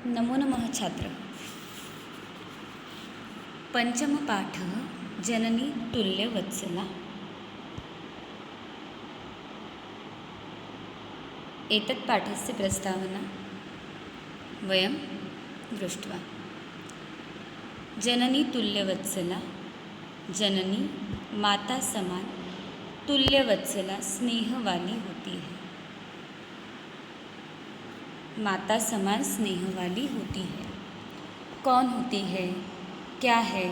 नमो नमः छात्र। पञ्चमपाठः जननी तुल्यवत्सला। एतत् पाठस्य प्रस्तावना वयं दृष्ट्वा। जननी तुल्यवत्सला, जननी माता समान तुल्यवत्सला स्नेह वाली होती है। माता समान स्नेह वाली होती है। कौन होती है, क्या है,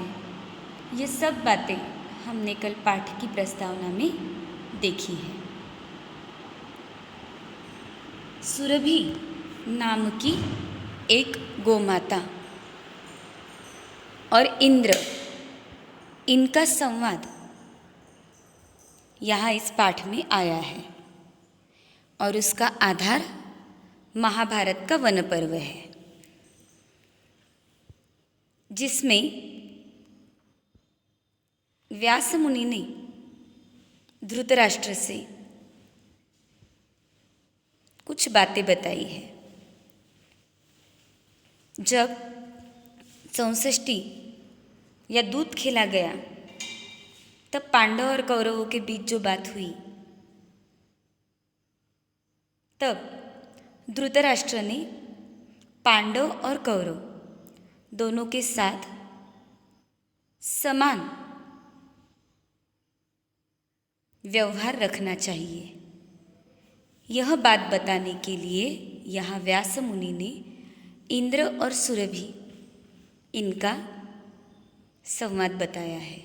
ये सब बातें हमने कल पाठ की प्रस्तावना में देखी है। सुरभि नाम की एक गोमाता और इंद्र, इनका संवाद यहाँ इस पाठ में आया है और उसका आधार महाभारत का वन पर्व है, जिसमें व्यास मुनि ने धृतराष्ट्र से कुछ बातें बताई है। जब 64 या दूध खेला गया, तब पांडव और कौरवों के बीच जो बात हुई, तब धृतराष्ट्र ने पांडव और कौरव दोनों के साथ समान व्यवहार रखना चाहिए। यह बात बताने के लिए यहाँ व्यास मुनि ने इंद्र और सुरभि, इनका संवाद बताया है।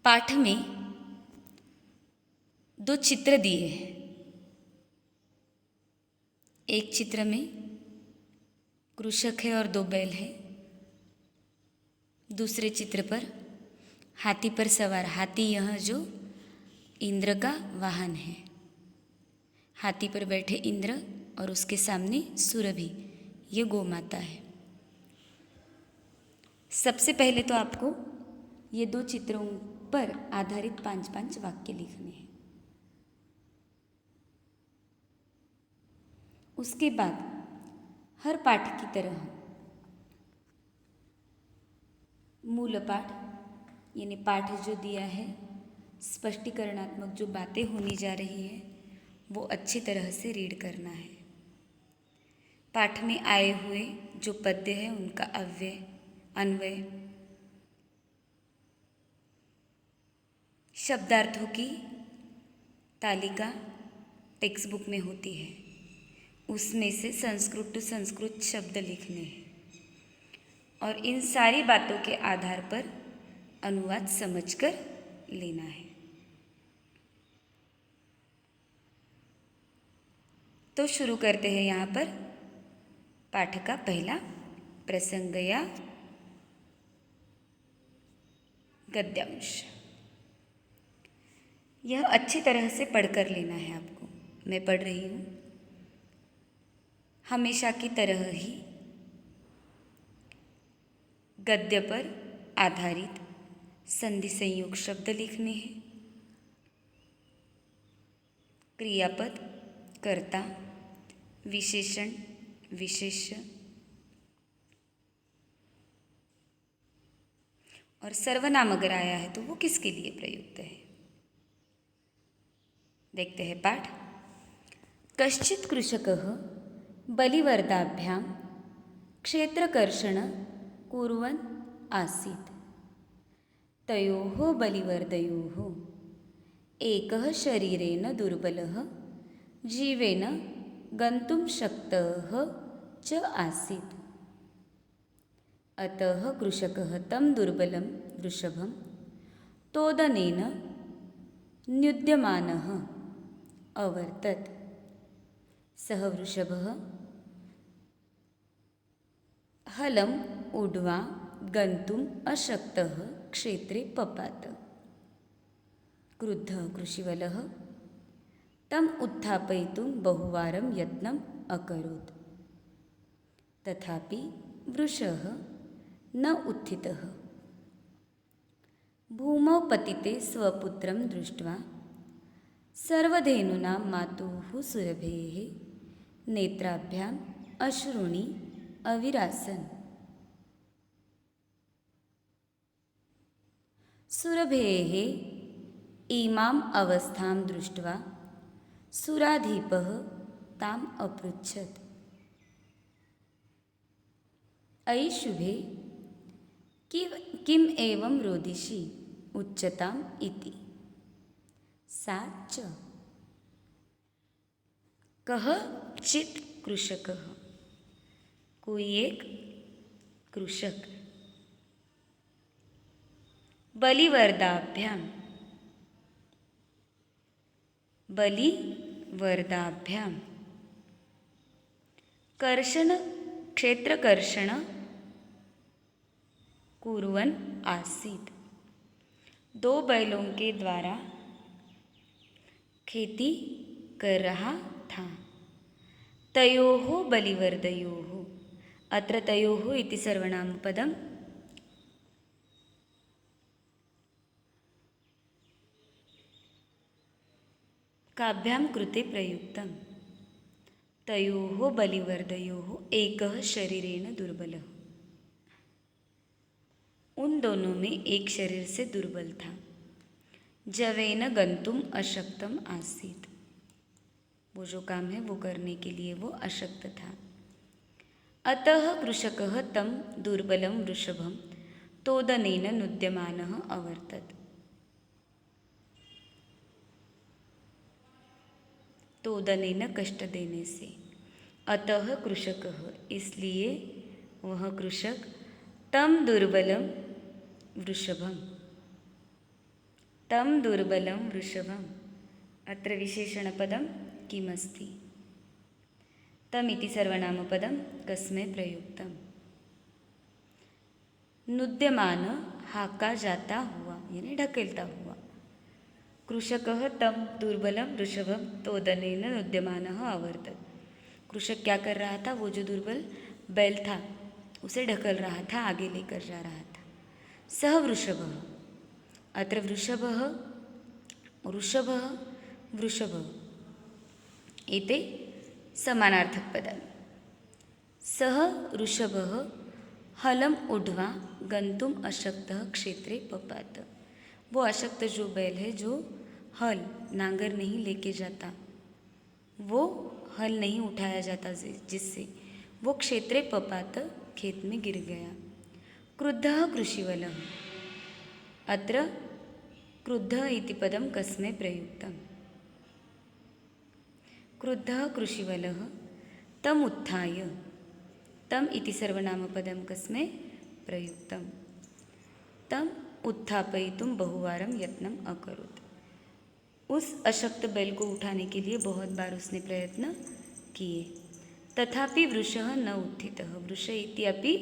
पाठ में 2 चित्र दिए हैं। एक चित्र में कृषक है और 2 बैल है। दूसरे चित्र पर हाथी पर सवार, हाथी यह जो इंद्र का वाहन है। हाथी पर बैठे इंद्र और उसके सामने सुरभि, ये गोमाता है। सबसे पहले तो आपको ये 2 चित्रों पर आधारित 5-5 वाक्य लिखने हैं। उसके बाद हर पाठ की तरह मूल पाठ यानी पाठ जो दिया है, स्पष्टीकरणात्मक जो बातें होनी जा रही है, वो अच्छी तरह से रीड करना है। पाठ में आए हुए जो पद्य है उनका अव्यय, अन्वय, शब्दार्थों की तालिका टेक्स्ट बुक में होती है, उसमें से संस्कृत टू संस्कृत शब्द लिखने हैं और इन सारी बातों के आधार पर अनुवाद समझकर लेना है। तो शुरू करते हैं यहाँ पर पाठ का पहला प्रसंग या गद्यांश। यह अच्छी तरह से पढ़कर लेना है आपको। मैं पढ़ रही हूँ। हमेशा की तरह ही गद्य पर आधारित संधि संयोग शब्द लिखने हैं। क्रियापद, कर्ता, विशेषण, विशेष्य और सर्वनाम अगर आया है तो वो किसके लिए प्रयुक्त है। देखते हैं पाठ। कश्चित् कृषकः बलिवर्दाभ्यां क्षेत्रकर्षण कुर्वन् आसीत्। तयोः बलिवर्दयोः एकः शरीरेण दुर्बलः जीवेन गन्तुं शक्तः च आसीत्। अतः कृषकः तं दुर्बलं वृषभं तोदनेन न्युद्यमानः अवर्तत। सः वृषभः हलम् ऊढ्वा गन्तुम् अशक्तः क्षेत्रे पपात। क्रुद्धः कृषिवलः तम् उत्थापयितुं बहुवारं यत्नम् अकरोत्, तथापि वृषः न उत्थितः। भूमौ पतिते स्वपुत्रं दृष्ट्वा सर्वधेनूनां मातुः सुरभेः नेत्राभ्याम् अश्रूणि अविरासन्। सुरभेः इमाम् अवस्थां दृष्ट्वा सुराधीपः ताम् अपृच्छत्, अयि शुभे किम् एवं रोदिषि उच्यताम् इति। सा च कः चित् कृषकः, कोई एक कृषक, बलिवर्दाभ्यां क्षेत्रकर्षण कुर्वन् आसीत्। 2 बैलों के द्वारा खेती कर रहा था। तयोः बलिवर्दयोः, अत्र तयोः इति सर्वनामपदं काभ्यां कृते प्रयुक्तम्। तयोः बलिवर्दयोः एकः शरीरेण दुर्बलः, उन दोनों में एक शरीर से दुर्बल था। जवेन गंतुम अशक्तम आसीत, वो जो काम है वो करने के लिए वो अशक्त था। अतः कृषकः तं दुर्बलं वृषभं तोदनेन नुद्यमानः अवर्तत। तोदनेन कष्ट देने से, अतः कृषकः इसलिए वह कृषक, तं दुर्बलं वृषभम्, अत्र विशेषणपदं किमस्ति। तमिति सर्वनामपदं कस्मै प्रयुक्तम्। नुद्यमान हाका जाता हुआ यानी ढकेलता हुआ। कृषकः तं दुर्बलं वृषभं तोदनेन नुद्यमानः अवर्तत। कृषक क्या कर रहा था, वो जो दुर्बल बैल था उसे ढकल रहा था, आगे लेकर जा रहा था। सह वृषभः, अत्र वृषभः एते समानार्थकपदानि। सः वृषभः हलम उढ्वा गंतुम अशक्तः क्षेत्रे पपात। वो अशक्त जो बैल है, जो हल नांगर नहीं लेके जाता, वो हल नहीं उठाया जाता, जिससे वो क्षेत्रे पपात खेत में गिर गया। क्रुद्धः कृषिवलः, अत्र क्रुद्धः इति पदं कस्मै प्रयुक्तम्। क्रुद्धः कृषिवलः तम् उत्थाय, तम् इति सर्वनामपदं कस्मै प्रयुक्तम्। तम् उत्थापयितुं बहुवारं यत्नम् अकरोत्। उस अशक्त बैल को उठाने के लिए बहुत बार उसने प्रयत्न किए। तथापि वृषः न उत्थितः। वृष इत्यपि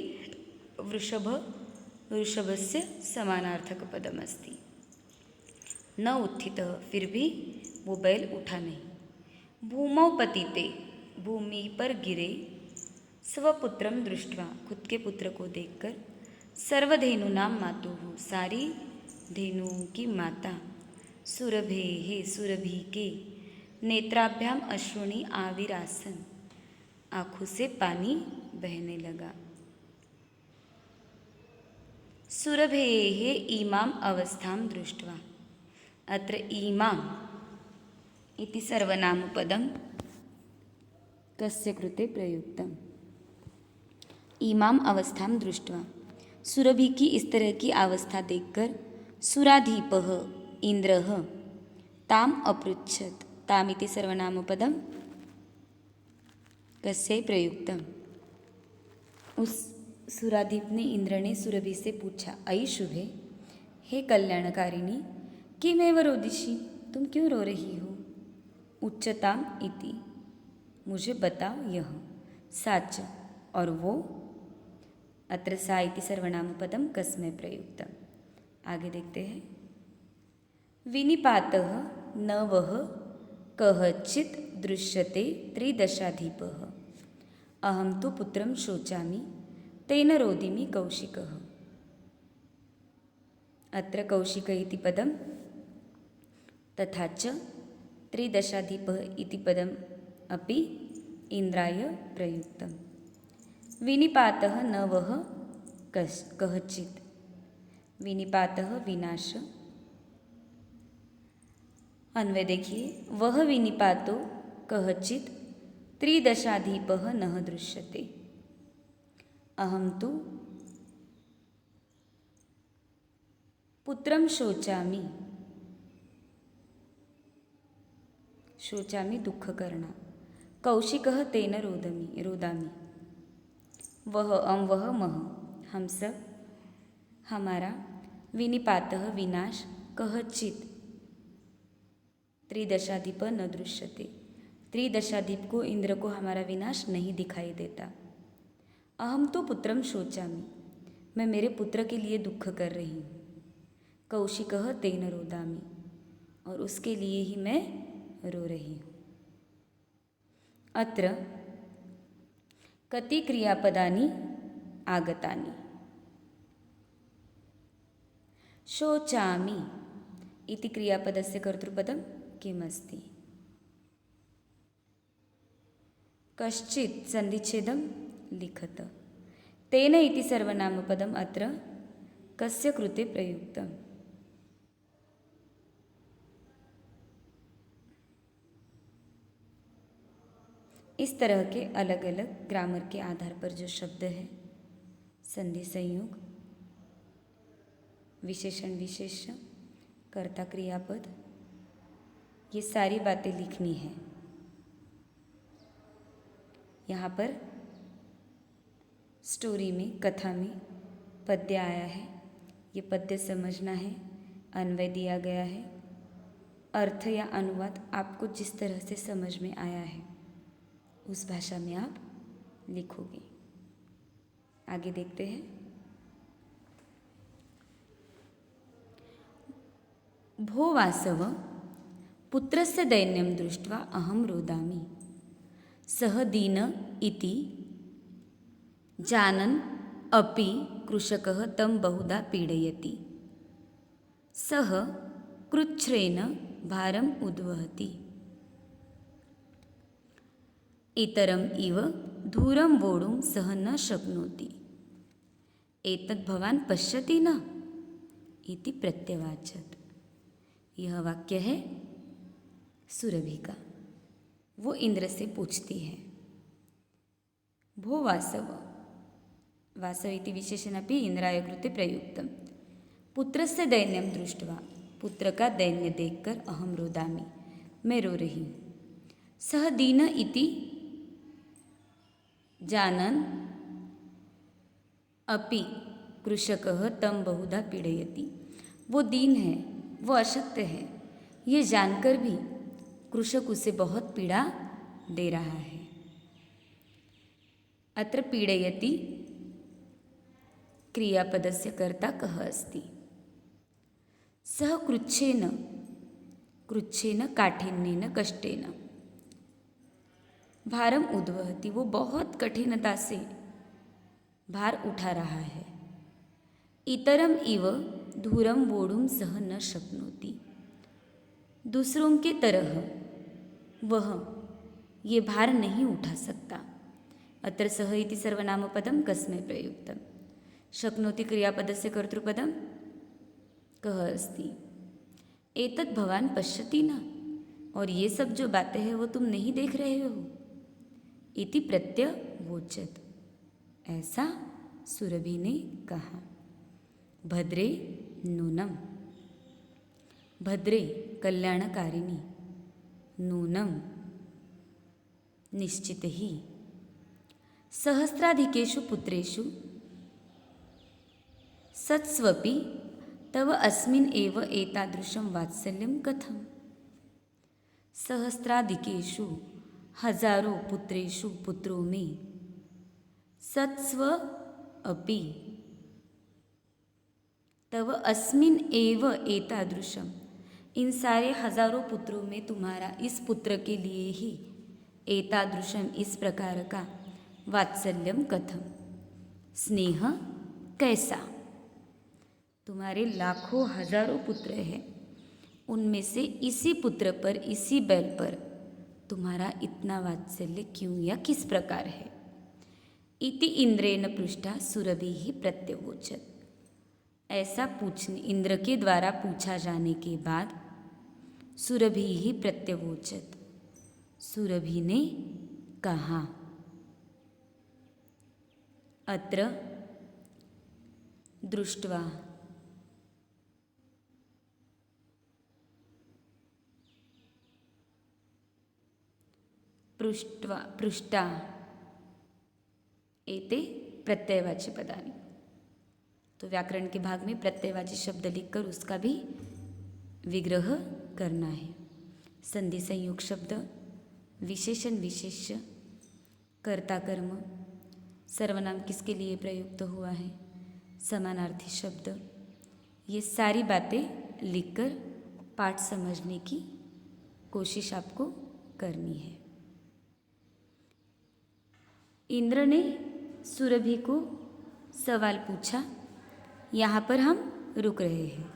वृषभस्य समानार्थकपदमस्ति। न उत्थितः, फिर भी वो बैल उठा नहीं। भूमौ पतिते, भूमि पर गिरे। स्वपुत्रं दृष्ट्वा, खुद के पुत्र को देखकर। सर्वधेनूनां मातुः, सारी धेनुओं की माता। सुरभेः, सुरभि के। नेत्राभ्याम अश्रूणि आविरासन, आँखों से पानी बहने लगा। सुरभेः इमाम् अवस्थां दृष्ट्वा, अत्र इमाम् इति सर्वनामपदं कस्य कृते प्रयुक्तम्। इमाम अवस्थां दृष्ट्वा, सुरभि की इस तरह की अवस्था देखकर। सुराधीपः इंद्रः ताम अपृच्छत। ताम इति सर्वनामपदं कस्य प्रयुक्तम्। उस सुराधीप ने, इंद्र ने सुरभि से पूछा, अयि शुभे, हे कल्याणकारिणी, किमेव रोदिषि, तुम क्यों रो रही हो। उच्चताम इति, मुझे बताओ यह। साच, और वो। अत्र सा इति सर्वनामपदं कस्मै प्रयुक्तम्। आगे देखते हैं। विनिपातः नवः कःचित् दृश्यते त्रिदशाधिपः। अहं तु पुत्रं शोचामि, तेन रोदिमि कौशिकः। अत्र कौशिक इति पदं, तथा च त्रिदशाधिपः इति पदम् अपि इन्द्राय प्रयुक्तम्। विनिपातः न वः कश्चित्। विनिपातः विनाश। अन्वय देखिए, वह विनिपातो कश्चित् त्रिदशाधिपः न दृश्यते। अहं तु पुत्रं शोचामि। शोचामि दुःखकरणा। कौशिकः तेन रोदामि। वह वह मह हम सब, हमारा, विनिपातः विनाश, कश्चित् त्रिदशाधिप न दृश्यते। त्रिदशाधिप को, इंद्र को हमारा विनाश नहीं दिखाई देता। अहम तो पुत्रम शोचामि, मैं मेरे पुत्र के लिए दुख कर रही हूँ। कौशिकः तेन रोदामि, और उसके लिए ही मैं रो रही हूँ। अत्र कति क्रियापदानि आगतानि। शोचामि इति क्रियापदस्य कर्तृपदं किमस्ति? कश्चित् सन्धिच्छेदं लिखत। तेन इति सर्वनामपदम् अत्र कस्य कृते प्रयुक्तम्? इस तरह के अलग अलग ग्रामर के आधार पर जो शब्द है, संधि संयोग, विशेषण विशेष्य, कर्ता क्रियापद, ये सारी बातें लिखनी है। यहाँ पर स्टोरी में, कथा में पद्य आया है, ये पद्य समझना है। अन्वय दिया गया है। अर्थ या अनुवाद आपको जिस तरह से समझ में आया है उस भाषा में आप लिखोगे। आगे देखते हैं। भो वासव, पुत्रस्य दैन्यं दृष्ट्वा अहं रोदामि। सः दीन इति जानन् अपि कृषकः तं बहुधा पीडयति। सः कृच्छ्रेण भारम् उद्वहति। इतरम् इव धूरं वोढुं सः न शक्नोति। एतद् भवान् पश्यति न इति प्रत्यवाचत्। यह वाक्य है सुरभि का। वो इंद्र से पूछती है, भो वासव, वासव इति विशेषणमपि इंद्राय कृते प्रयुक्तम्। पुत्रस्य दैन्यं दृष्ट्वा, पुत्र का दैन्य देखकर अहं रोदामि, मैं रो रही हूँ। सः दीन इति जानन् अपि कृषकः तं बहुधा पीडयति। वो दीन है, वो अशक्त है, ये जानकर भी कृषक उसे बहुत पीड़ा दे रहा है। अत्र पीडयति क्रियापदस्य कर्ता कः अस्ति? सः कृच्छेन, कृच्छेन काठिन्येन कष्टेन भारम उद्वहति, वो बहुत कठिनता से भार उठा रहा है। इतरम इव धूरम वोढुं सह न शक्नोति, दूसरों के तरह वह ये भार नहीं उठा सकता। अत्र सह इति सर्वनामपदं कस्मै प्रयुक्तम्? शक्नोति क्रियापदस्य कर्तृपदं कः अस्ति? एतद् भवान् पश्यति न, और ये सब जो बातें हैं वो तुम नहीं देख रहे हो। इति प्रत्यवोचत्, ऐसा सुरभि ने कहा। भद्रे नूनम, भद्रे कल्याणकारिणी, नूनम निश्चित ही, सहस्राधिकेषु पुत्रेषु सत्स्वपि तव अस्मिन् एव एतादृशं वात्सल्यं कथम्? सहस्राधिकेषु, हजारों पुत्रेषु, पुत्रों में, सत्स्व अपि तव अस्मिन् एव एतादृशम, इन सारे हजारों पुत्रों में तुम्हारा इस पुत्र के लिए ही एतादृशम, इस प्रकार का वात्सल्यम कथम, स्नेह कैसा? तुम्हारे लाखों हजारों पुत्र हैं उनमें से इसी पुत्र पर, इसी बैल पर तुम्हारा इतना वात्सल्य क्यों या किस प्रकार है। इति इंद्रेण पृष्ठा सुरभिः प्रत्यवोचत। ऐसा पूछने, इंद्र के द्वारा पूछा जाने के बाद सुरभिः प्रत्यवोचत, सुरभि ने कहा। अत्र दृष्ट्वा पृष्ठा एते प्रत्ययवाची पदानि। तो व्याकरण के भाग में प्रत्ययवाची शब्द लिखकर उसका भी विग्रह करना है। संधि संयोग शब्द, विशेषण विशेष्य, कर्ता कर्म, सर्वनाम किसके लिए प्रयुक्त हुआ है, समानार्थी शब्द, ये सारी बातें लिखकर पाठ समझने की कोशिश आपको करनी है। इंद्र ने सुरभि को सवाल पूछा, यहाँ पर हम रुक रहे हैं।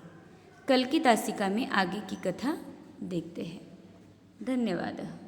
कल की तासिका में आगे की कथा देखते हैं। धन्यवाद।